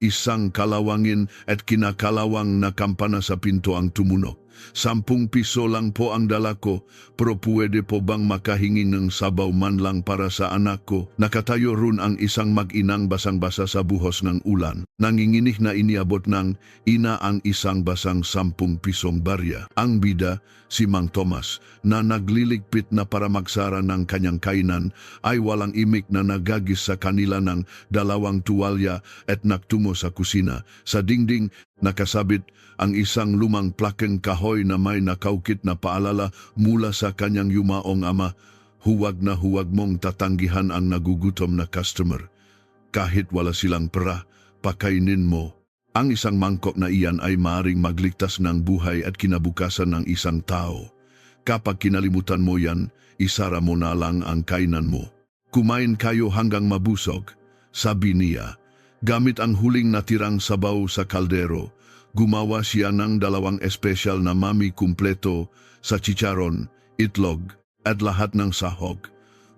Isang kalawangin at kinakalawang na kampana sa pinto ang tumunog. 10 piso lang po ang dala ko, pero pwede po bang makahingi ng sabaw man lang para sa anak ko? Nakatayo ron ang isang mag-inang basang-basa sa buhos ng ulan. Nanginginig na iniabot ng ina ang isang basang 10 pisong barya. Ang bida, si Mang Tomas, na nagliligpit na para magsara ng kanyang kainan, ay walang imik na nagagis sa kanila ng 2 tuwalya at nagtungo sa kusina. Sa dingding, nakasabit ang isang lumang plakeng kahoy na may nakaukit na paalala mula sa kanyang yumaong ama, huwag na huwag mong tatanggihan ang nagugutom na customer. Kahit wala silang pera, pakainin mo. Ang isang mangkok na iyan ay maaaring magligtas ng buhay at kinabukasan ng isang tao. Kapag kinalimutan mo yan, isara mo na lang ang kainan mo. Kumain kayo hanggang mabusog, sabi niya. Gamit ang huling natirang sabaw sa kaldero, gumawa siya ng 2 espesyal na mami kumpleto sa chicharon, itlog, at lahat ng sahog.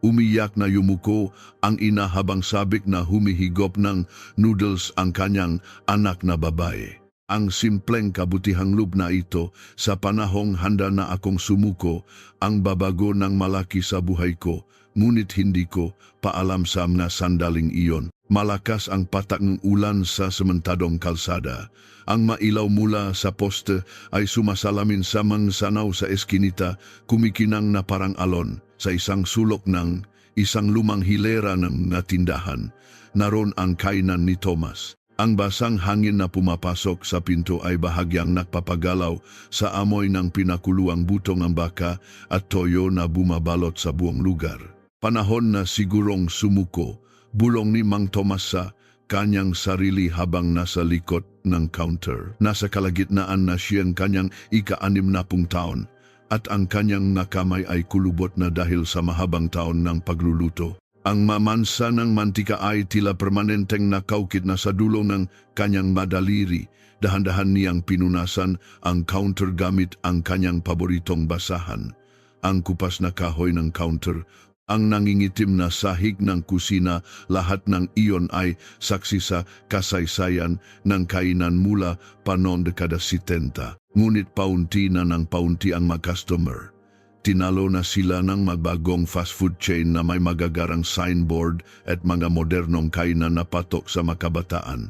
Umiyak na yumuko ang ina habang sabik na humihigop ng noodles ang kanyang anak na babae. Ang simpleng kabutihang loob na ito, sa panahong handa na akong sumuko, ang babago ng malaki sa buhay ko, ngunit hindi ko paalam sa mga sandaling iyon. Malakas ang patak ng ulan sa sementadong kalsada. Ang mailaw mula sa poste ay sumasalamin sa mangsanaw sa eskinita, kumikinang na parang alon. Sa isang sulok ng isang lumang hilera ng natindahan, naroon ang kainan ni Tomas. Ang basang hangin na pumapasok sa pinto ay bahagyang nagpapagalaw sa amoy ng pinakuluang butong ng baka at toyo na bumabalot sa buong lugar. Panahon na sigurong sumuko, bulong ni Mang Tomas sa kanyang sarili habang nasa likod ng counter. Nasa kalagitnaan na siyang kanyang ika-60 taon at ang kanyang nakamay ay kulubot na dahil sa mahabang taon ng pagluluto. Ang mamansa ng mantika ay tila permanenteng nakaukit na sa dulo ng kanyang madaliri. Dahan-dahan niyang pinunasan ang counter gamit ang kanyang paboritong basahan. Ang kupas na kahoy ng counter, ang nangingitim na sahig ng kusina, lahat ng iyon ay saksi sa kasaysayan ng kainan mula panon dekada 70. Ngunit paunti na ng paunti ang mga customer. Tinalo na sila ng magbagong fast food chain na may magagarang signboard at mga modernong kainan na patok sa makabataan.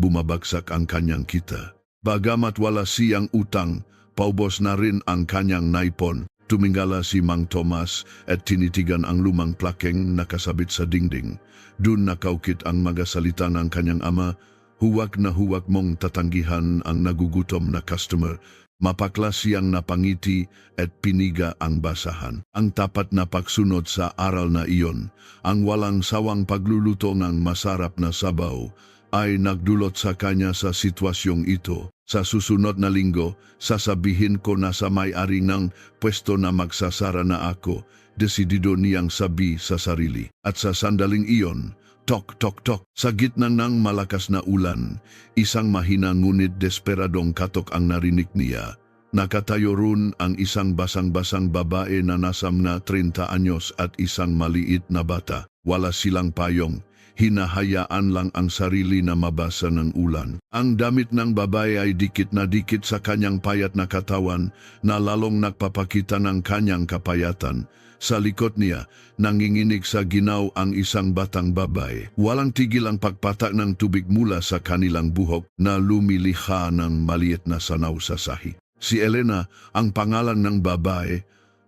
Bumabagsak ang kanyang kita. Bagamat wala siyang utang, paubos na rin ang kanyang naipon. Tumingala si Mang Tomas at tinitigan ang lumang plakeng nakasabit sa dingding. Doon nakaukit ang mga salita ng kanyang ama, huwag na huwag mong tatanggihan ang nagugutom na customer. Mapakla siyang napangiti at piniga ang basahan. Ang tapat na pagsunod sa aral na iyon, ang walang sawang pagluluto ng masarap na sabaw, ay nagdulot sa kanya sa sitwasyong ito. Sa susunod na linggo, sasabihin ko na sa may-ari ng pwesto na magsasara na ako, desidido niyang sabi sa sarili. At sa sandaling iyon, tok, tok, tok. Sa gitna ng malakas na ulan, isang mahina ngunit desperadong katok ang narinig niya. Nakatayo roon ang isang basang-basang babae na nasa mga 30 anyos at isang maliit na bata. Wala silang payong. Hinahayaan lang ang sarili na mabasa ng ulan. Ang damit ng babae ay dikit na dikit sa kanyang payat na katawan na lalong nagpapakita ng kanyang kapayatan. Sa likod niya, nanginginig sa ginaw ang isang batang babae. Walang tigil ang pagpatak ng tubig mula sa kanilang buhok na lumilikha ng maliit na sanaw sa sahig. Si Elena, ang pangalan ng babae,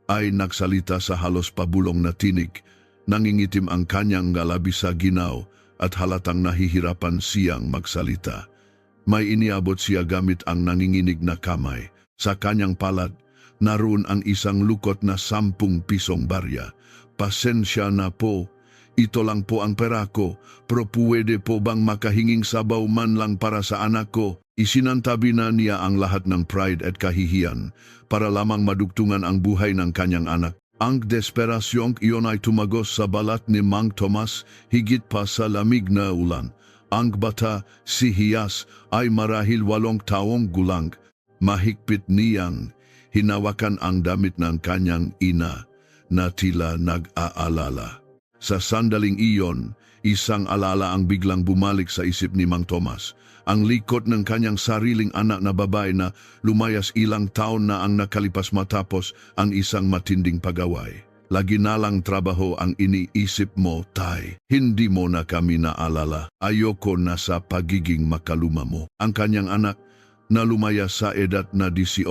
ay nagsalita sa halos pabulong na tinig. Nangingitim ang kanyang ngalabi sa ginaw at halatang nahihirapan siyang magsalita. May iniabot siya gamit ang nanginginig na kamay. Sa kanyang palad, naroon ang isang lukot na 10 pisong barya. Pasensya na po, ito lang po ang pera ko, pero pwede po bang makahinging sabaw man lang para sa anak ko? Isinantabi na niya ang lahat ng pride at kahihiyan para lamang madugtungan ang buhay ng kanyang anak. Ang desperasyong iyon ay tumagos sa balat ni Mang Tomas higit pa sa lamig na ulan. Ang bata, si Hias, ay marahil 8 taong gulang. Mahigpit niyang hinawakan ang damit ng kanyang ina na tila nag-aalala. Sa sandaling iyon, Isang alaala ang biglang bumalik sa isip ni Mang Tomas. Ang likod ng kanyang sariling anak na babae na lumayas ilang taon na ang nakalipas matapos ang isang matinding pagaway. Lagi na lang trabaho ang iniisip mo, Tay. Hindi mo na kami naalala. Ayoko na sa pagiging makaluma mo. Ang kanyang anak na lumayas sa edad na 18,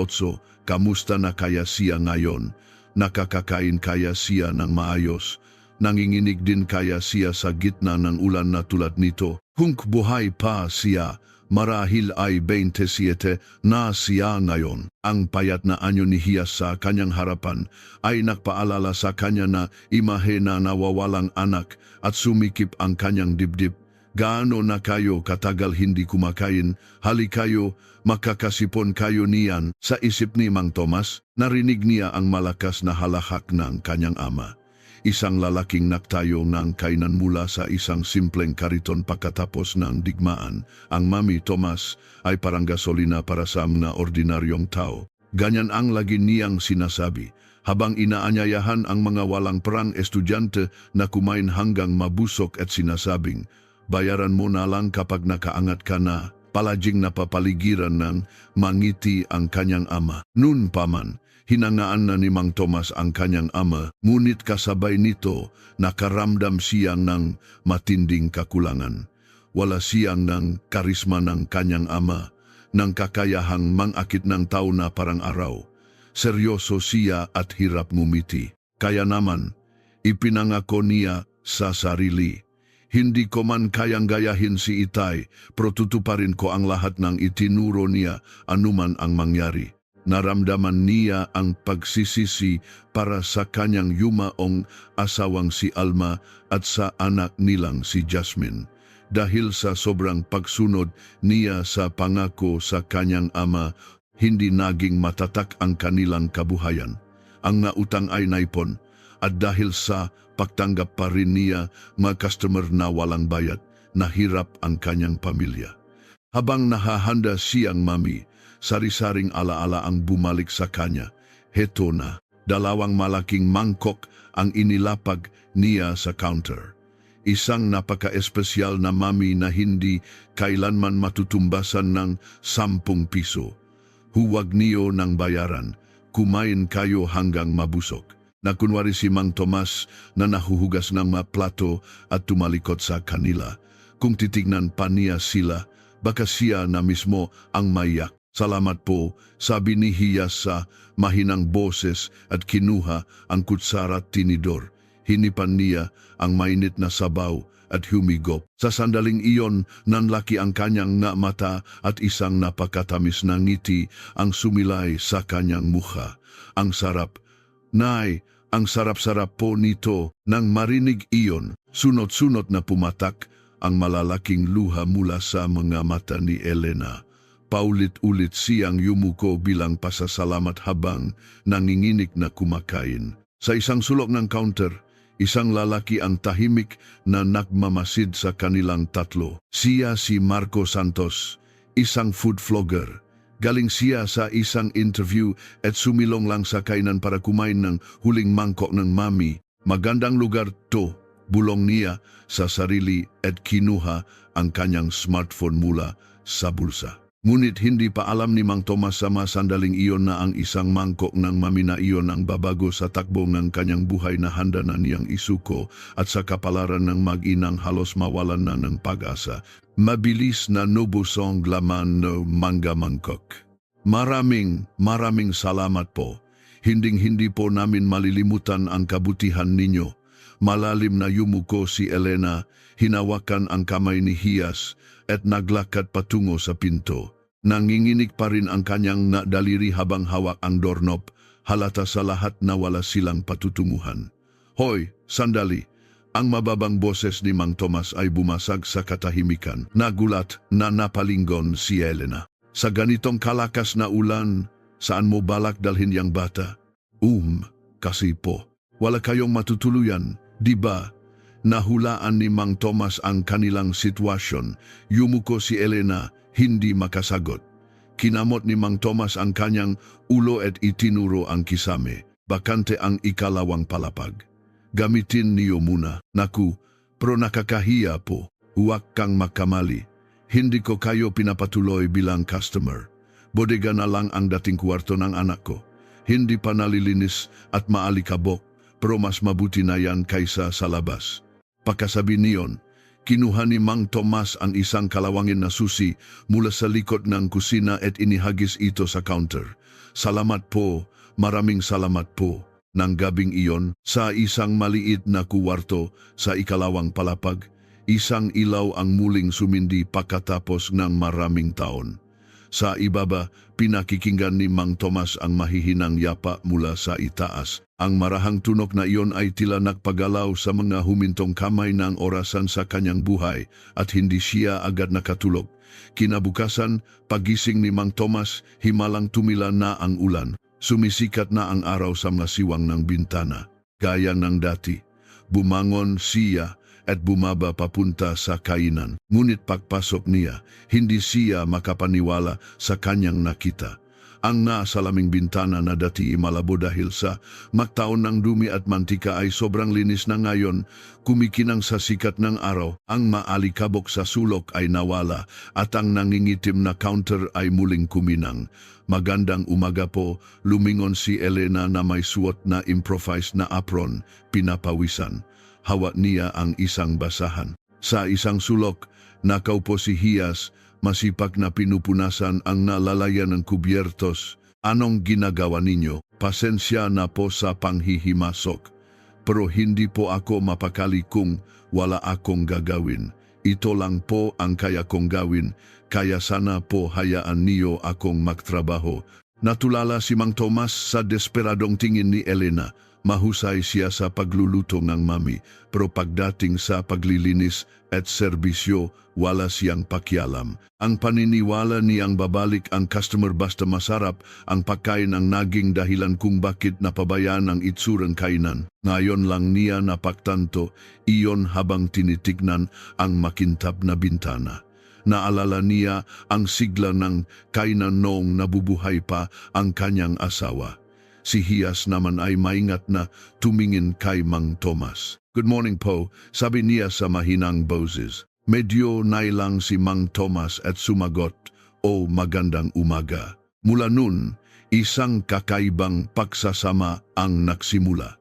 kamusta na kaya siya ngayon? Nakakakain kaya siya ng maayos? Nanginginig din kaya siya sa gitna ng ulan na tulad nito? Kung buhay pa siya, marahil ay 27 na siya ngayon. Ang payat na anyo ni Hiyas sa kanyang harapan ay nagpaalala sa kanya na imahe na nawawalang anak at sumikip ang kanyang dibdib. Gaano na kayo katagal hindi kumakain? Hali kayo, makakasipon kayo niyan. Sa isip ni Mang Tomas, narinig niya ang malakas na halahak ng kanyang ama. Isang lalaking nagtayo ng kainan mula sa isang simpleng kariton pagkatapos ng digmaan. Ang Mami Tomas ay parang gasolina para sa mga ordinaryong tao. Ganyan ang lagi niyang sinasabi, habang inaanyayahan ang mga walang perang estudyante na kumain hanggang mabusok at sinasabing, bayaran mo na lang kapag nakaangat ka na. Palaging napapaligiran ng mangiti ang kanyang ama. Noon pa man, hinangaan na ni Mang Tomas ang kanyang ama, ngunit kasabay nito nakaramdam siyang ng matinding kakulangan. Wala siyang ng karisma ng kanyang ama, ng kakayahang mangakit ng tao na parang araw. Seryoso siya at hirap ngumiti. Kaya naman, ipinangako niya sa sarili, hindi ko man kayang gayahin si Itay, pero tutuparin ko ang lahat ng itinuro niya anuman ang mangyari. Naramdaman niya ang pagsisisi para sa kanyang yumaong asawang si Alma at sa anak nilang si Jasmine. Dahil sa sobrang pagsunod niya sa pangako sa kanyang ama, hindi naging matatak ang kanilang kabuhayan. Ang nautang ay naipon, at dahil sa pagtanggap pa rin niya mga customer na walang bayad, nahirap ang kanyang pamilya. Habang nahahanda siyang mami, sari-saring alaala ang bumalik sa kanya. Heto na, 2 malaking mangkok ang inilapag niya sa counter. Isang napaka-espesyal na mami na hindi kailanman matutumbasan ng 10 piso. Huwag niyo ng bayaran, kumain kayo hanggang mabusok. Na kunwari si Mang Tomas na nahuhugas ng mga plato at tumalikod sa kanila. Kung titignan pa niya sila, baka siya na mismo ang maiyak. Salamat po, sabi ni Hiyas sa mahinang boses at kinuha ang kutsara at tinidor. Hinipan niya ang mainit na sabaw at humigop. Sa sandaling iyon, nanlaki ang kanyang nga mata at isang napakatamis na ngiti ang sumilay sa kanyang mukha. Ang sarap. Nay, ang sarap-sarap po nito. Nang marinig iyon, sunod-sunod na pumatak ang malalaking luha mula sa mga mata ni Elena. Paulit-ulit siyang yumuko bilang pasasalamat habang nanginginig na kumakain. Sa isang sulok ng counter, isang lalaki ang tahimik na nagmamasid sa kanilang tatlo. Siya si Marco Santos, isang food vlogger. Galing siya sa isang interview at sumilong lang sa kainan para kumain ng huling mangkok ng mami. Magandang lugar to, bulong niya sa sarili at kinuha ang kanyang smartphone mula sa bulsa. Ngunit hindi pa alam ni Mang Tomas sa sandaling iyon na ang isang mangkok ng mami na iyon ang babago sa takbo ng kanyang buhay na handa na niyang isuko at sa kapalaran ng mag-inang halos mawalan na ng pag-asa. Mabilis na nubusong laman ng mangga mangkok. Maraming salamat po. Hinding-hindi po namin malilimutan ang kabutihan ninyo. Malalim na yumuko si Elena, hinawakan ang kamay ni Hiyas at naglakad patungo sa pinto. Nanginginig pa rin ang kanyang daliri habang hawak ang doorknob, halata sa lahat na wala silang patutunguhan. Hoy, sandali! Ang mababang boses ni Mang Tomas ay bumasag sa katahimikan. Nagulat na napalinggon si Elena. Sa ganitong kalakas na ulan, saan mo balak dalhin yang bata? Kasi po, wala kayong matutuluyan, di ba? Nahulaan ni Mang Tomas ang kanilang sitwasyon. Yumuko si Elena, hindi makasagot. Kinamot ni Mang Tomas ang kanyang ulo at itinuro ang kisame. Bakante ang ikalawang palapag. Gamitin niyo muna. Naku, Pero nakakahiya po, huwag kang makamali. Hindi ko kayo pinapatuloy bilang customer. Bodega na lang ang dating kwarto ng anak ko. Hindi pa nalilinis at maalikabok, pero mas mabuti na yan kaysa sa labas. Pagkasabi niyon, kinuha ni Mang Tomas ang isang kalawangin na susi mula sa likod ng kusina at inihagis ito sa counter. Salamat po, maraming salamat po. Nang gabing iyon, sa isang maliit na kuwarto sa ikalawang palapag, isang ilaw ang muling sumindi pagkatapos ng maraming taon. Sa ibaba, pinakikinggan ni Mang Tomas ang mahihinang yapa mula sa itaas. Ang marahang tunog na iyon ay tila nagpagalaw sa mga humintong kamay ng orasan sa kanyang buhay at hindi siya agad nakatulog. Kinabukasan, pagising ni Mang Tomas, himalang tumila na ang ulan. Sumisikat na ang araw sa mga siwang ng bintana. Gaya ng dati, bumangon siya at bumaba papunta sa kainan. Ngunit pagpasok niya, hindi siya makapaniwala sa kanyang nakita. Ang nasalaming bintana na dati malabo dahil sa magtaon ng dumi at mantika ay sobrang linis na ngayon, kumikinang sa sikat ng araw. Ang maalikabok sa sulok ay nawala at ang nangingitim na counter ay muling kuminang. Magandang umaga po, lumingon si Elena na may suot na improvised na apron, pinapawisan. Hawak niya ang isang basahan. Sa isang sulok, nakaupo si Hias, masipag na pinupunasan ang nalalayan ng kubyertos. Anong ginagawa ninyo? Pasensya na po sa panghihimasok. Pero hindi po ako mapakali kung wala akong gagawin. Ito lang po ang kaya kong gawin, kaya sana po hayaan niyo akong magtrabaho. Natulala si Mang Tomas sa desperadong tingin ni Elena. Mahusay siya sa pagluluto ng mami, pero pagdating sa paglilinis at serbisyo, wala siyang pakialam. Ang paniniwala niyang babalik ang customer basta masarap ang pagkain ang naging dahilan kung bakit napabayaan ang itsurang kainan. Ngayon lang niya napagtanto, iyon habang tinitignan ang makintab na bintana. Naalala niya ang sigla ng kainan noong nabubuhay pa ang kanyang asawa. Si Hias naman ay maingat na tumingin kay Mang Tomas. Good morning po, sabi niya sa mahinang boses. Medyo nailang si Mang Tomas at sumagot, o magandang umaga. Mula nun, isang kakaibang pagsasama ang nagsimula.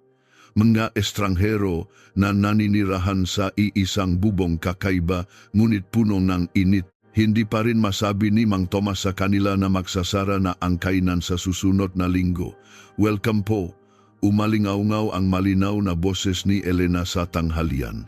Mga estranghero na naninirahan sa iisang bubong kakaiba ngunit puno ng init. Hindi pa rin masabi ni Mang Tomas sa kanila na magsasara na ang kainan sa susunod na linggo. Welcome po. Umalingaw-ngaw ang malinaw na boses ni Elena sa tanghalian.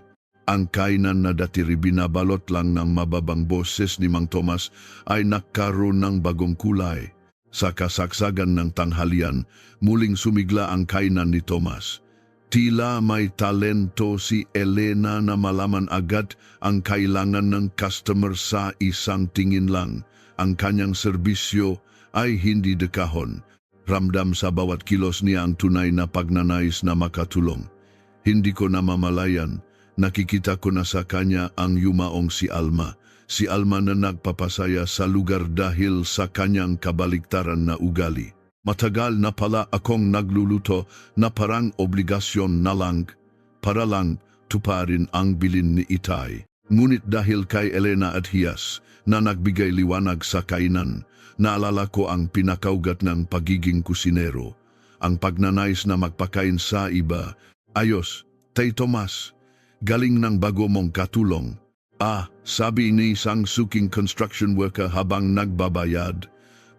Ang kainan na dati binabalot lang ng mababang boses ni Mang Tomas ay nagkaroon ng bagong kulay. Sa kasagsagan ng tanghalian, muling sumigla ang kainan ni Tomas. Tila may talento si Elena na malaman agad ang kailangan ng customer sa isang tingin lang. Ang kanyang serbisyo ay hindi dekahon. Ramdam sa bawat kilos niya ang tunay na pagnanais na makatulong. Hindi ko namamalayan, nakikita ko na sa kanya ang yumaong si Alma. Si Alma na nagpapasaya sa lugar dahil sa kanyang kabaliktaran na ugali. Matagal na pala akong nagluluto na parang obligasyon na lang para lang tuparin ang bilin ni Itay. Ngunit dahil kay Elena at Hias na nagbigay liwanag sa kainan, naalala ko ang pinakaugat ng pagiging kusinero. Ang pagnanais na magpakain sa iba. Ayos, Tay Tomas, galing ng bago mong katulong. Sabi ni isang suking construction worker habang nagbabayad.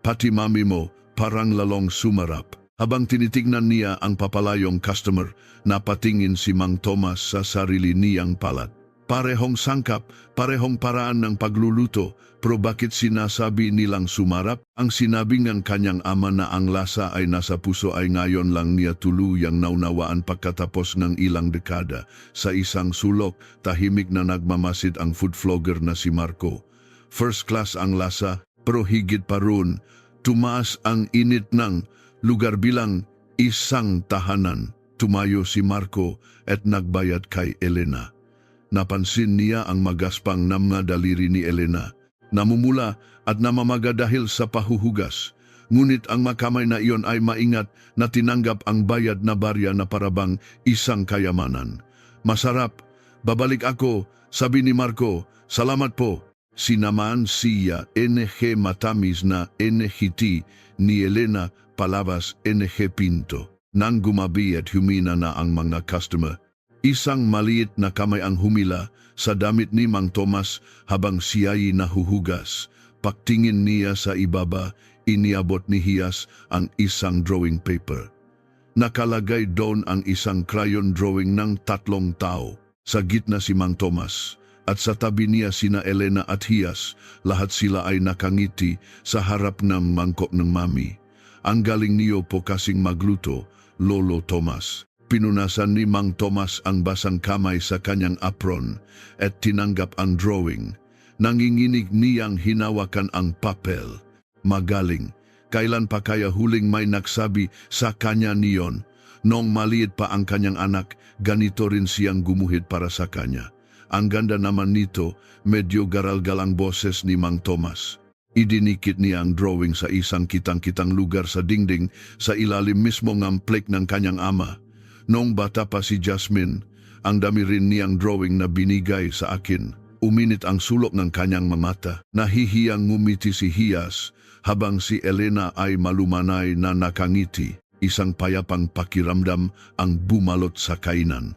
Pati mami mo, parang lalong sumarap. Habang tinitignan niya ang papalayong customer, napatingin si Mang Tomas sa sarili niyang palat. Parehong sangkap, parehong paraan ng pagluluto, pero bakit sinasabi nilang sumarap? Ang sinabi ng kanyang ama na ang lasa ay nasa puso ay ngayon lang niya tuluyang naunawaan pagkatapos ng ilang dekada. Sa isang sulok, tahimik na nagmamasid ang food vlogger na si Marco. First class ang lasa, pero higit pa roon, tumaas ang init ng lugar bilang isang tahanan. Tumayo si Marco at nagbayad kay Elena. Napansin niya ang magaspang na mga daliri ni Elena. Namumula at namamaga dahil sa pahuhugas. Ngunit ang makamay na iyon ay maingat na tinanggap ang bayad na barya na parabang isang kayamanan. Masarap, Babalik ako, sabi ni Marco. Salamat po. Sinamaan siya NG matamis na NGT ni Elena palabas NG Pinto. Nang gumabi at humina na ang mga customer, isang maliit na kamay ang humila sa damit ni Mang Tomas habang siya'y nahuhugas. Pagtingin niya sa ibaba, iniabot ni Hias ang isang drawing paper. Nakalagay doon ang isang crayon drawing ng 3 tao. Sa gitna si Mang Tomas at sa tabi niya sina Elena at Hias. Lahat sila ay nakangiti sa harap ng mangkok ng mami. Ang galing niyo po kasing magluto, Lolo Tomas. Pinunasan ni Mang Tomas ang basang kamay sa kanyang apron at tinanggap ang drawing. Nanginginig niyang hinawakan ang papel. Magaling. Kailan pa kaya huling may nagsabi sa kanya niyon? Noong maliit pa ang kanyang anak, ganito rin siyang gumuhit para sa kanya. Ang ganda naman nito, medyo garal-gal ang boses ni Mang Tomas. Idinikit niya ang drawing sa isang kitang-kitang lugar sa dingding sa ilalim mismo ng plek ng kanyang ama. Noong bata pa si Jasmine, ang dami rin niyang drawing na binigay sa akin. Uminit ang sulok ng kanyang mamata. Nahihiyang ngumiti si Hias habang si Elena ay malumanay na nakangiti. Isang payapang pakiramdam ang bumalot sa kainan.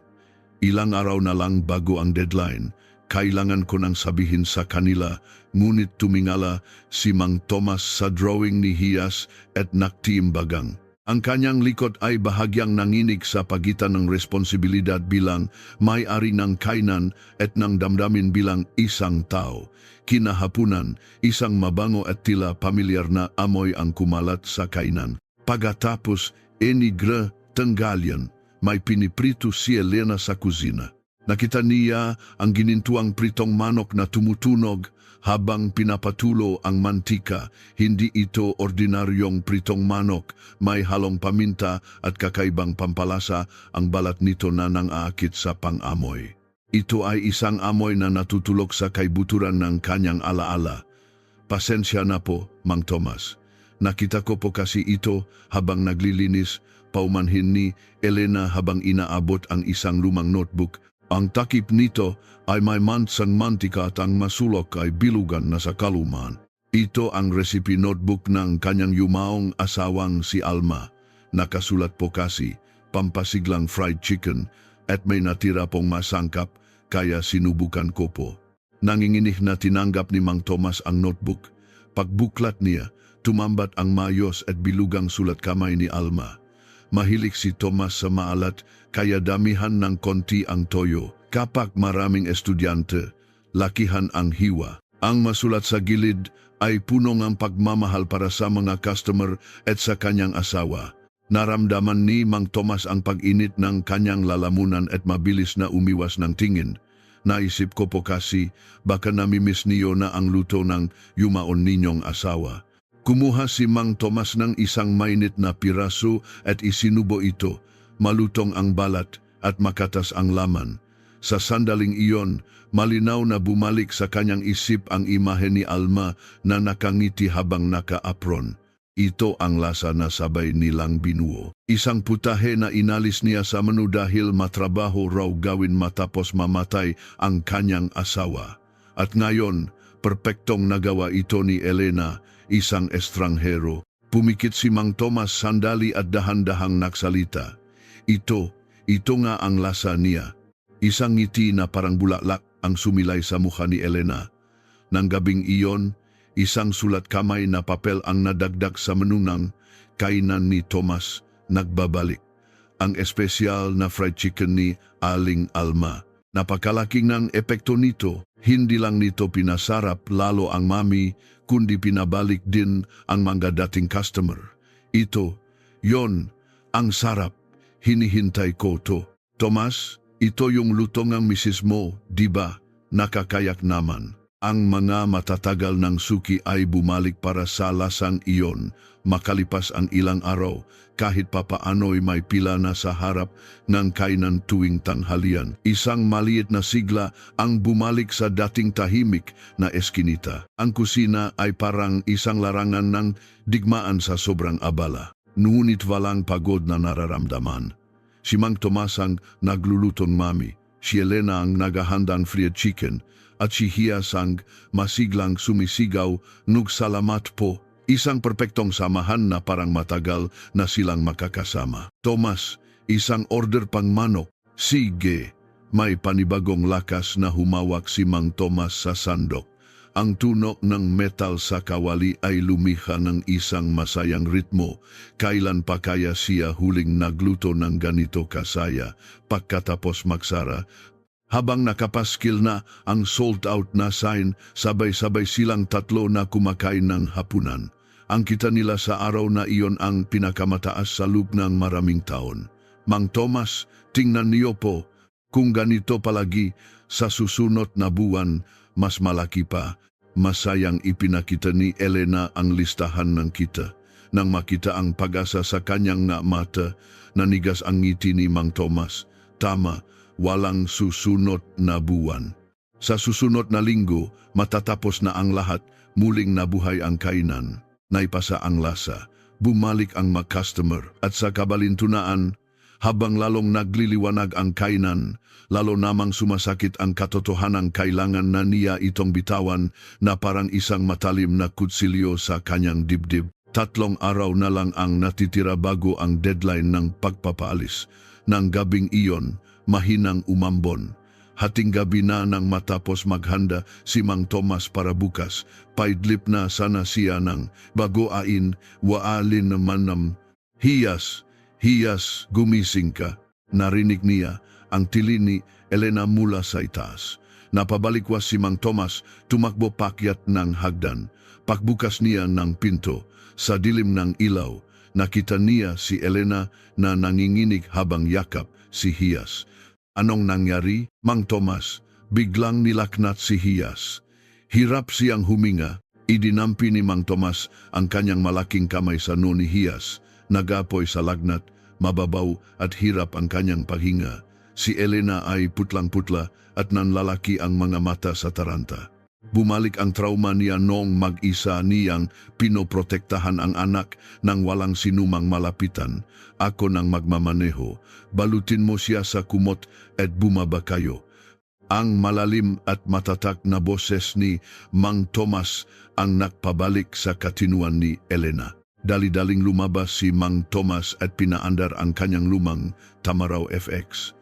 Ilang araw na lang bago ang deadline, kailangan ko nang sabihin sa kanila, ngunit tumingala si Mang Tomas sa drawing ni Hias at naktiimbagang. Ang kanyang likod ay bahagyang nanginig sa pagitan ng responsibilidad bilang may-ari ng kainan at ng damdamin bilang isang tao. Kinahapunan, isang mabango at tila pamilyar na amoy ang kumalat sa kainan. Pagkatapos, enigre, tanghalian, may piniprito si Elena sa kusina. Nakita niya ang ginintuang pritong manok na tumutunog habang pinapatulo ang mantika. Hindi ito ordinaryong pritong manok, may halong paminta at kakaibang pampalasa. Ang balat nito na nang-aakit sa pang-amoy. Ito ay isang amoy na natutulog sa kaibuturan ng kanyang alaala. Pasensya na po, Mang Tomas. Nakita ko po kasi ito habang naglilinis, paumanhin ni Elena habang inaabot ang isang lumang notebook. Ang takip nito ay may mansang mantika at ang masulok ay bilugan na sa kaluman. Ito ang recipe notebook ng kanyang yumaong asawang si Alma. Nakasulat po kasi, pampasiglang fried chicken at may natira pong masangkap kaya sinubukan ko po. Nanginginig na tinanggap ni Mang Tomas ang notebook. Pagbuklat niya, tumambat ang mayos at bilugang sulat kamay ni Alma. Mahilig si Tomas sa maalat kaya damihan ng konti ang toyo. Kapag maraming estudyante, lakihan ang hiwa. Ang masulat sa gilid ay puno ng pagmamahal para sa mga customer at sa kanyang asawa. Naramdaman ni Mang Tomas ang pag-init ng kanyang lalamunan at mabilis na umiwas ng tingin. Naisip ko po kasi baka namimiss niyo na ang luto ng yumaon ninyong asawa. Kumuha si Mang Tomas ng isang mainit na piraso at isinubo ito. Malutong ang balat at makatas ang laman. Sa sandaling iyon, malinaw na bumalik sa kanyang isip ang imahe ni Alma na nakangiti habang naka-apron. Ito ang lasa na sabay nilang binuo. Isang putahe na inalis niya sa menu dahil matrabaho raw gawin matapos mamatay ang kanyang asawa. At ngayon, perpektong nagawa ito ni Elena, isang estranghero. Pumikit si Mang Tomas sandali at dahan-dahang nagsalita. Ito nga ang lasa niya. Isang ngiti na parang bulaklak ang sumilay sa mukha ni Elena. Nang gabing iyon, isang sulat kamay na papel ang nadagdag sa menu ng kainan ni Tomas. Nagbabalik. Ang espesyal na fried chicken ni Aling Alma. Napakalaking ng epekto nito. Hindi lang nito pinasarap lalo ang mami, kundi pinabalik din ang mga dating customer. Yon, ang sarap. Hinihintay ko to. Tomas, ito yung luto ng misis mo, di ba? Nakakayak naman. Ang mga matatagal ng suki ay bumalik para sa lasang iyon. Makalipas ang ilang araw, kahit papaano'y may pila na sa harap ng kainan tuwing tanghalian. Isang maliit na sigla ang bumalik sa dating tahimik na eskinita. Ang kusina ay parang isang larangan ng digmaan sa sobrang abala. Ngunit walang pagod na nararamdaman. Si Mang Tomas ang naglulutong mami. Si Elena ang nagahandang fried chicken at si Hias ang masiglang sumisigaw, "Salamat po." Isang perpektong samahan na parang matagal na silang makakasama. Thomas, isang order pang manok. Sige. May panibagong lakas na humawak si Mang Thomas sa sandok. Ang tunog ng metal sa kawali ay lumikha ng isang masayang ritmo. Kailan pa kaya siya huling nagluto ng ganito kasaya pagkatapos magsara? Habang nakapaskil na ang sold out na sign, sabay-sabay silang tatlo na kumakain ng hapunan. Ang kita nila sa araw na iyon ang pinakamataas sa loob ng maraming taon. Mang Thomas, tingnan niyo po, kung ganito palagi sa susunod na buwan, mas malaki pa. Masayang ipinakita ni Elena ang listahan ng kita. Nang makita ang pag-asa sa kanyang nga mata, nanigas ang ngiti ni Mang Thomas. Tama, walang susunod na buwan. Sa susunod na linggo, matatapos na ang lahat, muling nabuhay ang kainan. Naipasa ang lasa, bumalik ang mga customer at sa kabalintunaan, habang lalong nagliliwanag ang kainan, lalo namang sumasakit ang katotohanang kailangan na niya itong bitawan na parang isang matalim na kutsilyo sa kanyang dibdib. 3 araw na lang ang natitira bago ang deadline ng pagpapaalis. Nang gabing iyon, mahinang umambon. Hating gabi na nang matapos maghanda si Mang Thomas para bukas, paidlip na sana siya ng bagoain, waalin naman ng Hias. Hias, gumising ka. Narinig niya ang tili ni Elena mula sa itaas. Napabalikwas si Mang Thomas, tumakbo pakyat ng hagdan. Pagbukas niya ng pinto, sa dilim ng ilaw, nakita niya si Elena na nanginginig habang yakap si Hias. Anong nangyari, Mang Thomas? Biglang nilaknat si Hias. Hirap siyang huminga. Idinampi ni Mang Thomas ang kanyang malaking kamay sa noo ni Hias. Nagapoy sa lagnat, mababaw at hirap ang kanyang paghinga. Si Elena ay putlang-putla at nanlalaki ang mga mata sa taranta. Bumalik ang trauma niya noong mag-isa niyang pinoprotektahan ang anak nang walang sinumang malapitan. Ako nang magmamaneho, balutin mo siya sa kumot at bumaba kayo. Ang malalim at matatak na boses ni Mang Thomas ang nakpabalik sa katinuan ni Elena. Dali-daling lumabas si Mang Thomas at pinaandar ang kanyang lumang Tamaraw FX.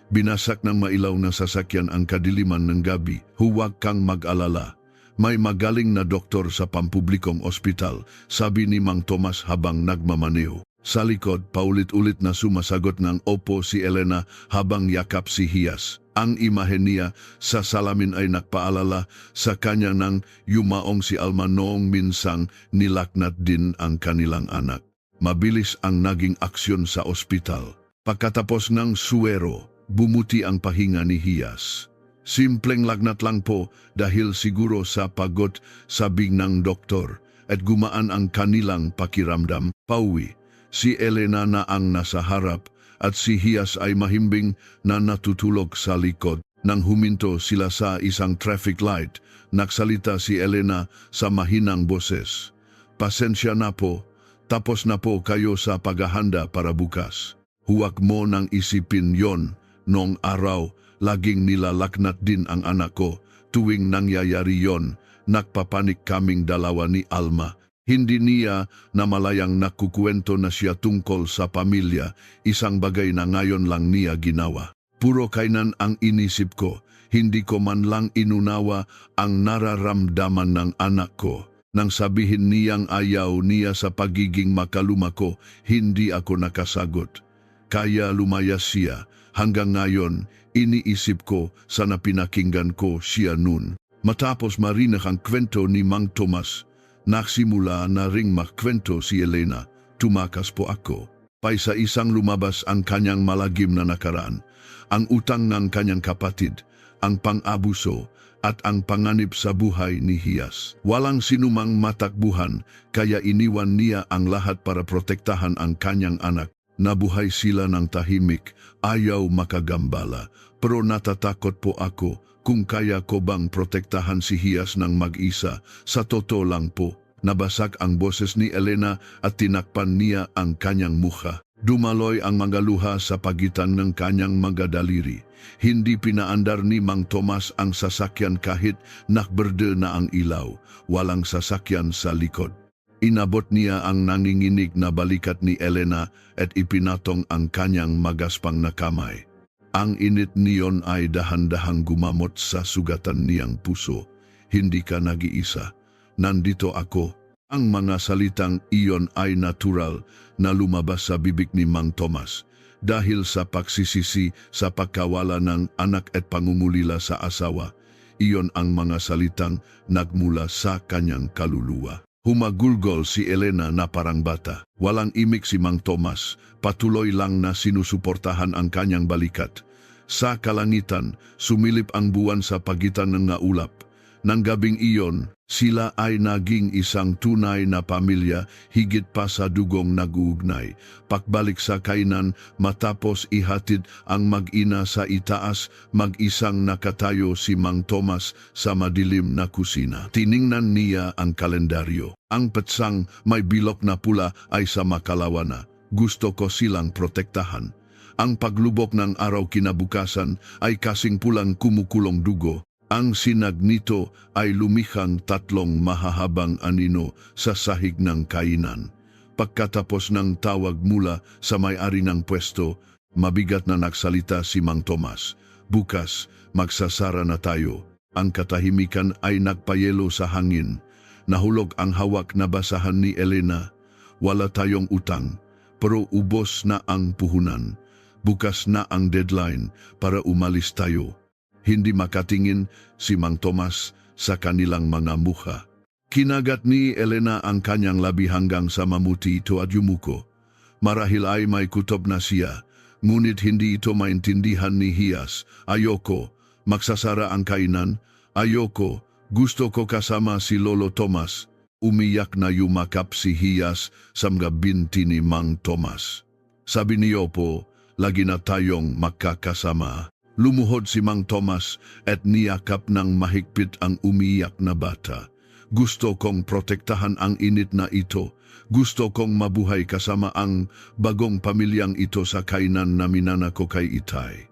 Binasak ng mailaw na sasakyan ang kadiliman ng gabi. Huwag kang mag-alala. May magaling na doktor sa pampublikong ospital, sabi ni Mang Thomas habang nagmamaneho. Sa likod, paulit-ulit na sumasagot ng opo si Elena habang yakap si Hias. Ang imahe niya sa salamin ay nagpaalala sa kanya nang yumaong si Alma noong minsang nilaknat din ang kanilang anak. Mabilis ang naging aksyon sa ospital. Pagkatapos ng suwero, bumuti ang pahinga ni Hias. Simpleng lagnat lang po dahil siguro sa pagod, sabi ng doktor, at gumaan ang kanilang pakiramdam. Pauwi, si Elena na ang nasa harap at si Hias ay mahimbing na natutulog sa likod. Nang huminto sila sa isang traffic light, nagsalita si Elena sa mahinang boses. Pasensya na po, tapos na po kayo sa paghahanda para bukas. Huwag mo nang isipin yon. Noong araw, laging nilalaknat din ang anak ko. Tuwing nangyayari yon, nagpapanik kaming dalawa ni Alma. Hindi niya na malayang nakukwento na siya tungkol sa pamilya, isang bagay na ngayon lang niya ginawa. Puro kainan ang inisip ko, hindi ko man lang inunawa ang nararamdaman ng anak ko. Nang sabihin niyang ayaw niya sa pagiging makaluma ko, hindi ako nakasagot. Kaya lumayas siya. Hanggang ngayon, iniisip ko sana pinakinggan ko siya nun. Matapos marinig ang kwento ni Mang Thomas, nagsimula na ring magkwento si Elena. Tumakas po ako. Paisa isang lumabas ang kanyang malagim na nakaraan. Ang utang ng kanyang kapatid, ang pang-abuso, at ang panganib sa buhay ni Hias. Walang sinumang matakbuhan, kaya iniwan niya ang lahat para protektahan ang kanyang anak. Nabuhay sila ng tahimik, ayaw makagambala, pero natatakot po ako kung kaya ko bang protektahan si Hias ng mag-isa. Sa totoo lang po, nabasak ang boses ni Elena at tinakpan niya ang kanyang mukha. Dumaloy ang mga luha sa pagitan ng kanyang mga daliri. Hindi pinaandar ni Mang Tomas ang sasakyan kahit nakberde na ang ilaw, walang sasakyan sa likod. Inabot niya ang nanginginig na balikat ni Elena at ipinatong ang kanyang magaspang na kamay. Ang init niyon ay dahan-dahang gumamot sa sugatan niyang puso. Hindi ka nag-iisa. Nandito ako. Ang mga salitang iyon ay natural na lumabas sa bibig ni Mang Tomas dahil sa pagsisisi sa pagkawala ng anak at pangungulila sa asawa. Iyon ang mga salitang nagmula sa kanyang kaluluwa. Humagulgol si Elena na parang bata. Walang imik si Mang Tomas, patuloy lang na sinusuportahan ang kanyang balikat. Sa kalangitan, sumilip ang buwan sa pagitan ng naulap. Nang gabing iyon, sila ay naging isang tunay na pamilya higit pa sa dugong nag-uugnay. Pakbalik sa kainan matapos ihatid ang mag-ina sa itaas, mag-isang nakatayo si Mang Tomas sa madilim na kusina. Tiningnan niya ang kalendaryo. Ang petsang may bilok na pula ay sa makalawa na. Gusto ko silang protektahan. Ang paglubok ng araw kinabukasan ay kasing pulang kumukulong dugo. Ang sinag nito ay lumihang 3 mahahabang anino sa sahig ng kainan. Pagkatapos ng tawag mula sa may-ari ng pwesto, mabigat na nagsalita si Mang Tomas. Bukas, magsasara na tayo. Ang katahimikan ay nagpayelo sa hangin. Nahulog ang hawak na basahan ni Elena. Wala tayong utang, pero ubos na ang puhunan. Bukas na ang deadline para umalis tayo. Hindi makatingin si Mang Tomas sa kanilang mga mukha. Kinagat ni Elena ang kanyang labi hanggang sa mamuti ito at yumuko. Marahil ay may kutob na siya, ngunit hindi ito maintindihan ni Hias. Ayoko, magsasara ang kainan. Ayoko, gusto ko kasama si Lolo Tomas. Umiyak na yumakap si Hias sa mga binti ni Mang Tomas. Sabi ni Opo, lagi na tayong makakasama. Lumuhod si Mang Tomas at niyakap ng mahigpit ang umiyak na bata. Gusto kong protektahan ang init na ito. Gusto kong mabuhay kasama ang bagong pamilyang ito sa kainan na minana ko kay Itay.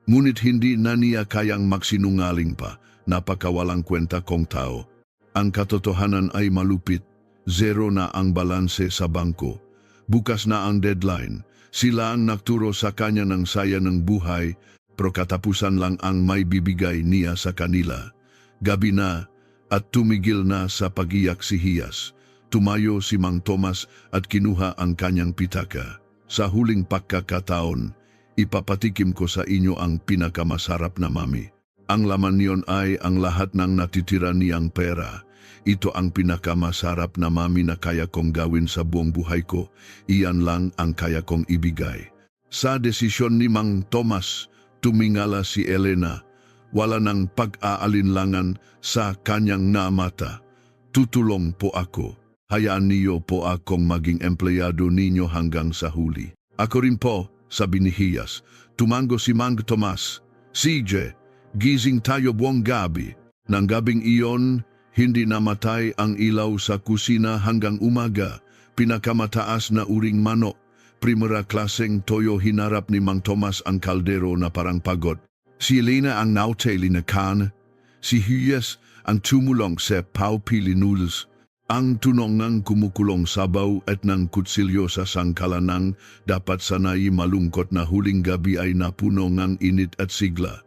Ngunit hindi na niya kayang magsinungaling pa. Napakawalang kwenta kong tao. Ang katotohanan ay malupit. 0 na ang balanse sa bangko. Bukas na ang deadline. Sila ang nagturo sa kanya ng saya ng buhay, pero katapusan lang ang may bibigay niya sa kanila. Gabi na at tumigil na sa pagiyak si Hias. Tumayo si Mang Tomas at kinuha ang kanyang pitaka. Sa huling pagkakataon, ipapatikim ko sa inyo ang pinakamasarap na mami. Ang laman niyon ay ang lahat ng natitira niyang pera. Ito ang pinakamasarap na mami na kaya kong gawin sa buong buhay ko. Iyan lang ang kaya kong ibigay. Sa desisyon ni Mang Tomas, tumingala si Elena. Wala nang pag-aalinlangan sa kanyang namata. Tutulong po ako. Hayaan niyo po akong maging empleyado ninyo hanggang sa huli. Ako rin po, sabi ni Hias. Tumango si Mang Tomas. CJ, gising tayo buong gabi. Nang gabing iyon, hindi namatay ang ilaw sa kusina hanggang umaga. Pinakamataas na uring manok. Primera klaseng toyo hinarap ni Mang Tomas ang kaldero na parang pagod. Si Elena ang nautay linakan. Si Hias ang tumulong sa paupili noodles. Ang tunong ng kumukulong sabaw at ng kutsilyo sa sangkalanang dapat sanay malungkot na huling gabi ay napuno ng init at sigla.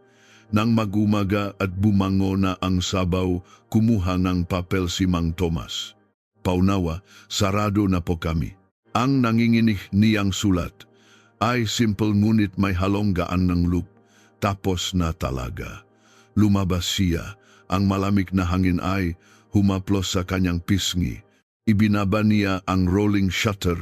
Nang mag-umaga at bumango na ang sabaw, kumuha ng papel si Mang Tomas. Paunawa, sarado na po kami. Ang nanginginig niyang sulat ay simple ngunit may halonggaan ng loop. Tapos na talaga. Lumabas siya. Ang malamig na hangin ay humaplos sa kanyang pisngi. Ibinaba niya ang rolling shutter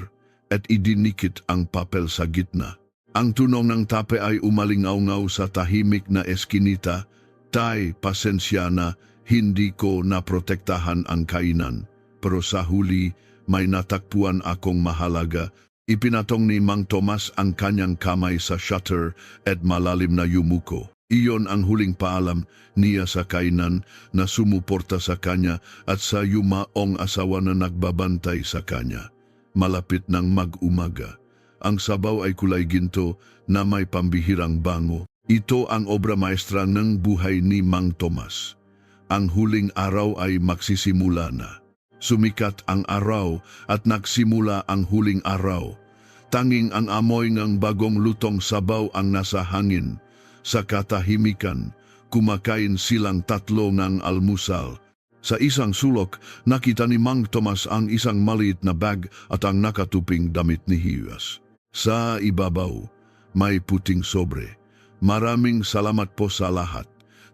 at idinikit ang papel sa gitna. Ang tunog ng tape ay umalingaw-ngaw sa tahimik na eskinita. Tay, pasensya na, hindi ko naprotektahan ang kainan. Pero sa huli, may natakpuan akong mahalaga. Ipinatong ni Mang Tomas ang kanyang kamay sa shutter at malalim na yumuko. Iyon ang huling paalam niya sa kainan na sumuporta sa kanya at sa yumaong asawa na nagbabantay sa kanya. Malapit ng mag-umaga. Ang sabaw ay kulay ginto na may pambihirang bango. Ito ang obra maestra ng buhay ni Mang Tomas. Ang huling araw ay magsisimula na. Sumikat ang araw at nagsimula ang huling araw. Tanging ang amoy ng bagong lutong sabaw ang nasa hangin. Sa katahimikan, kumakain silang tatlo ng almusal. Sa isang sulok, nakita ni Mang Tomas ang isang maliit na bag at ang nakatuping damit ni Hias. Sa ibabaw, may puting sobre. Maraming salamat po sa lahat.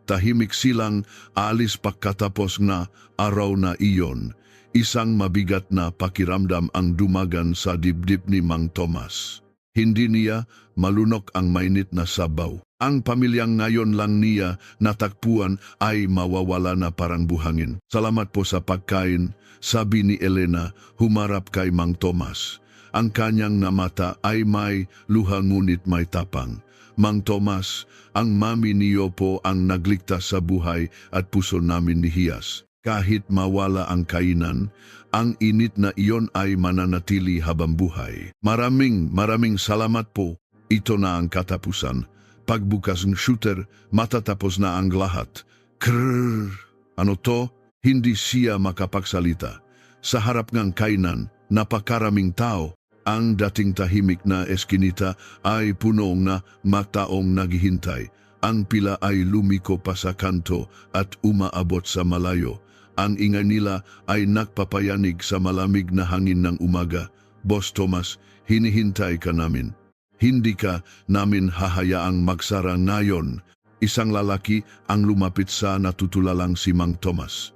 Tahimik silang aalis pagkatapos na araw na iyon. Isang mabigat na pakiramdam ang dumagan sa dibdib ni Mang Tomas. Hindi niya malunok ang mainit na sabaw. Ang pamilyang ngayon lang niya natagpuan ay mawawala na parang buhangin. Salamat po sa pagkain, sabi ni Elena humarap kay Mang Tomas. Ang kanyang na mata ay may luha ngunit may tapang. Mang Tomas, ang mami niyo po ang nagligtas sa buhay at puso namin ni Hias. Kahit mawala ang kainan, ang init na iyon ay mananatili habang buhay. Maraming salamat po. Ito na ang katapusan. Pagbukas ng shooter, matatapos na ang lahat. Krrrr! Ano to? Hindi siya makapagsalita. Sa harap ng kainan, napakaraming tao. Ang dating tahimik na eskinita ay puno na mataong naghihintay. Ang pila ay lumiko pa sa kanto at umaabot sa malayo. Ang ingay nila ay nagpapayanig sa malamig na hangin ng umaga. Boss Tomas, hinihintay ka namin. Hindi ka namin hahayaang magsara ngayon. Isang lalaki ang lumapit sa natutulalang si Mang Tomas.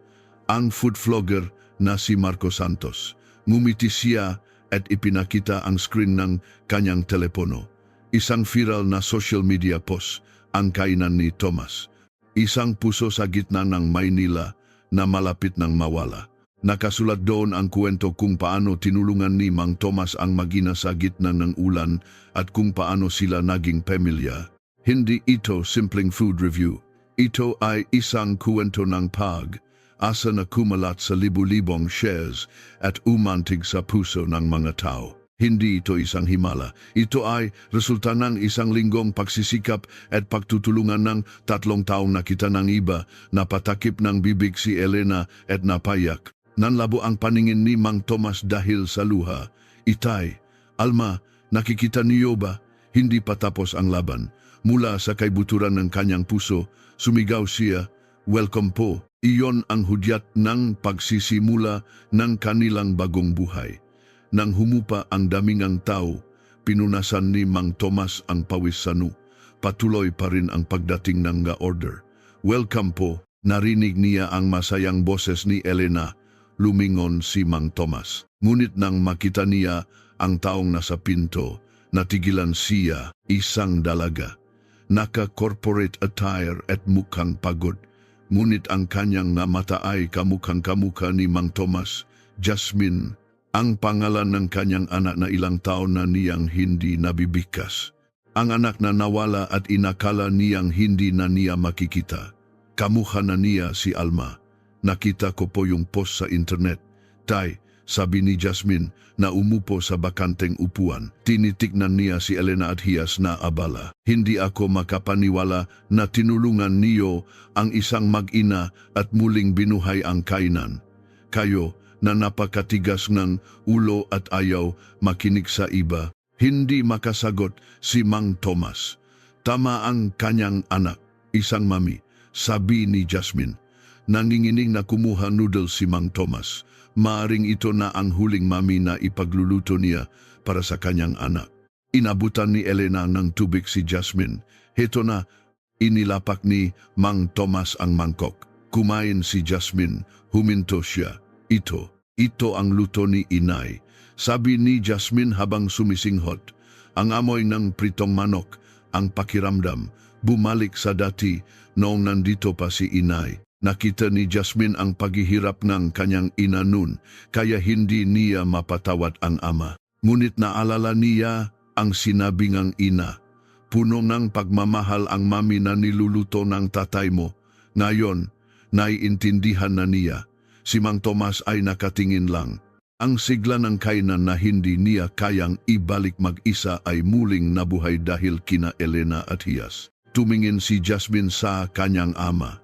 Ang food vlogger na si Marco Santos. Ngumiti siya at ipinakita ang screen ng kanyang telepono. Isang viral na social media post, ang kainan ni Tomas. Isang puso sa gitna ng Maynila na malapit ng mawala. Nakasulat doon ang kwento kung paano tinulungan ni Mang Tomas ang mag-ina sa gitna ng ulan at kung paano sila naging pamilya. Hindi ito simpleng food review. Ito ay isang kwento ng asa na kumalat sa libu-libong shares at umantig sa puso ng mga tao. Hindi ito isang himala. Ito ay resulta ng isang linggong pagsisikap at pagtutulungan ng 3 taong nakita ng iba, napatakip ng bibig si Elena at napayak. Nanlabo ang paningin ni Mang Tomas dahil sa luha. Itay, Alma, nakikita niyo ba? Hindi pa tapos ang laban. Mula sa kaibuturan ng kanyang puso, sumigaw siya, "Welcome po." Iyon ang hudyat ng pagsisimula ng kanilang bagong buhay. Nang humupa ang damingang tao, pinunasan ni Mang Tomas ang pawis sanu. Patuloy pa rin ang pagdating ng order. "Welcome po." Narinig niya ang masayang boses ni Elena. Lumingon si Mang Tomas. Ngunit nang makita niya ang taong nasa pinto, natigilan siya. Isang dalaga. Naka-corporate attire at mukhang pagod. Ngunit ang kanyang mata ay kamukhang-kamukha ni Mang Tomas. Jasmine, ang pangalan ng kanyang anak na ilang taon na niyang hindi nabibikas. Ang anak na nawala at inakala niyang hindi na niya makikita. Kamukha na niya si Alma. "Nakita ko po yung post sa internet. Tay," sabi ni Jasmine na umupo sa bakanteng upuan. Tinitignan niya si Elena at Hias na abala. "Hindi ako makapaniwala na tinulungan niyo ang isang mag-ina at muling binuhay ang kainan. Kayo na napakatigas ng ulo at ayaw makinig sa iba." Hindi makasagot si Mang Tomas. Tama ang kanyang anak, isang mami, sabi ni Jasmine. Nanginginig na kumuha noodles si Mang Tomas. Maaring ito na ang huling mami na ipagluluto niya para sa kanyang anak. Inabutan ni Elena ng tubig si Jasmine. Heto na, inilapak ni Mang Tomas ang mangkok. Kumain si Jasmine, huminto siya. Ito ang luto ni inay, sabi ni Jasmine habang sumisinghot. Ang amoy ng pritong manok, ang pakiramdam, bumalik sa dati noong nandito pa si inay. Nakita ni Jasmine ang paghihirap ng kanyang ina noon, kaya hindi niya mapatawad ang ama. Ngunit naalala niya ang sinabi ng ina. Puno ng pagmamahal ang mami na niluluto ng tatay mo. Ngayon, naiintindihan na niya. Si Mang Tomas ay nakatingin lang. Ang sigla ng kainan na hindi niya kayang ibalik mag-isa ay muling nabuhay dahil kina Elena at Hias. Tumingin si Jasmine sa kanyang ama.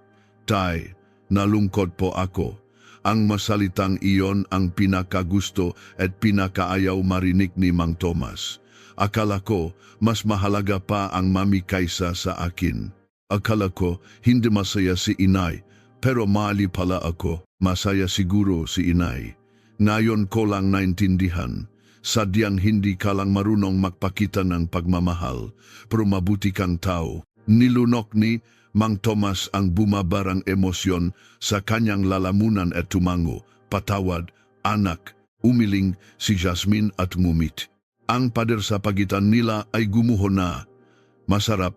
Tay, nalungkot po ako. Ang masalitang iyon ang pinakagusto at pinakaayaw marinig ni Mang Tomas. Akala ko, mas mahalaga pa ang mami kaysa sa akin. Akala ko, hindi masaya si inay, pero mali pala ako. Masaya siguro si inay. Ngayon ko lang naintindihan, sadyang hindi ka lang marunong magpakita ng pagmamahal, pero mabuti kang tao. Nilunok ni Mang Tomas ang bumabarang emosyon sa kanyang lalamunan at tumango. Patawad, anak, umiling si Jasmine at ngumit. Ang pader sa pagitan nila ay gumuho na. Masarap,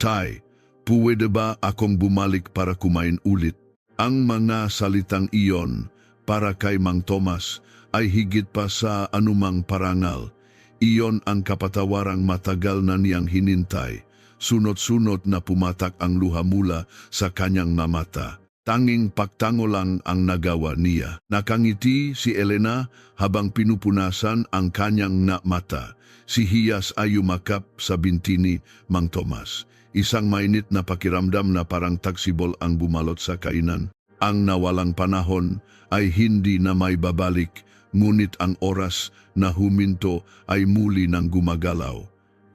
tay, pwede ba akong bumalik para kumain ulit? Ang mga salitang iyon para kay Mang Tomas ay higit pa sa anumang parangal. Iyon ang kapatawarang matagal na niyang hinintay. Sunod-sunod na pumatak ang luha mula sa kanyang mata. Tanging pagtango lang ang nagawa niya. Nakangiti si Elena habang pinupunasan ang kanyang mata. Si Hias ay yumakap sa binti ni Mang Tomas. Isang mainit na pakiramdam na parang taksibol ang bumalot sa kainan. Ang nawalang panahon ay hindi na may babalik, ngunit ang oras na huminto ay muli nang gumagalaw.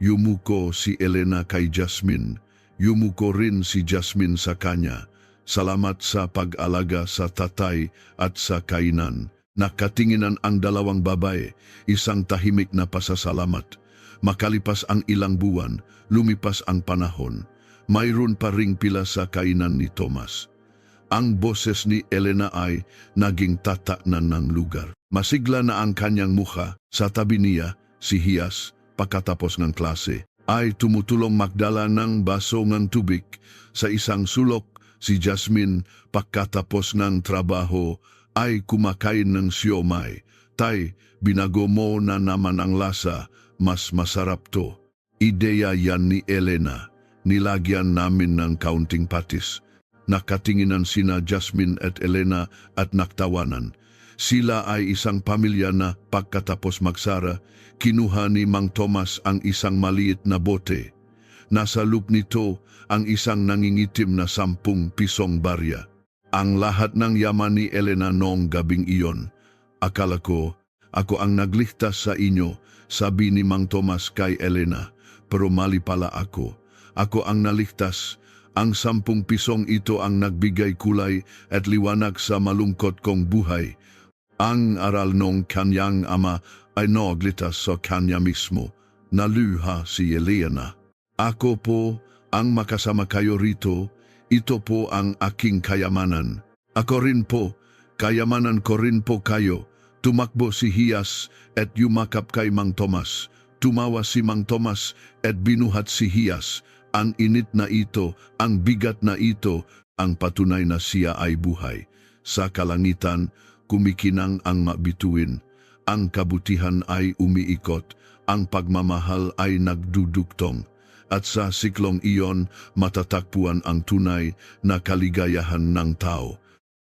Yumuko si Elena kay Jasmine. Yumuko rin si Jasmine sa kanya. Salamat sa pag-alaga sa tatay at sa kainan. Nakatinginan ang dalawang babae, isang tahimik na pasasalamat. Makalipas ang ilang buwan, lumipas ang panahon. Mayroon pa ring pila sa kainan ni Tomas. Ang boses ni Elena ay naging tataknan ng lugar. Masigla na ang kanyang mukha. Sa tabi niya, si Hias, pagkatapos ng klase, ay tumutulong magdala ng baso ng tubig. Sa isang sulok, si Jasmine, pagkatapos ng trabaho, ay kumakain ng siomay. Tay, binago mo na naman ang lasa, mas masarap to. Ideya yan ni Elena. Nilagyan namin ng kaunting patis. Nakatinginan sina Jasmine at Elena at naktawanan. Sila ay isang pamilya na pagkatapos magsara, kinuha ni Mang Tomas ang isang maliit na bote. Nasa loob nito ang isang nangingitim na 10 pisong barya. Ang lahat ng yaman ni Elena noong gabing iyon. Akala ko, ako ang nagligtas sa inyo, sabi ni Mang Tomas kay Elena. Pero mali pala ako. Ako ang naligtas. Ang 10 pisong ito ang nagbigay kulay at liwanag sa malungkot kong buhay. Ang aral ng kanyang ama ay naglitas sa kanya mismo. Naluha si Elena. Ako po ang makasama kayo rito. Ito po ang aking kayamanan. Ako rin po, kayamanan ko rin po kayo. Tumakbo si Hias at yumakap kay Mang Tomas. Tumawa si Mang Tomas at binuhat si Hias. Ang init na ito, ang bigat na ito, ang patunay na siya ay buhay. Sa kalangitan, kumikinang ang mabituin. Ang kabutihan ay umiikot, ang pagmamahal ay nagdudugtong. At sa siklong iyon, matatagpuan ang tunay na kaligayahan ng tao.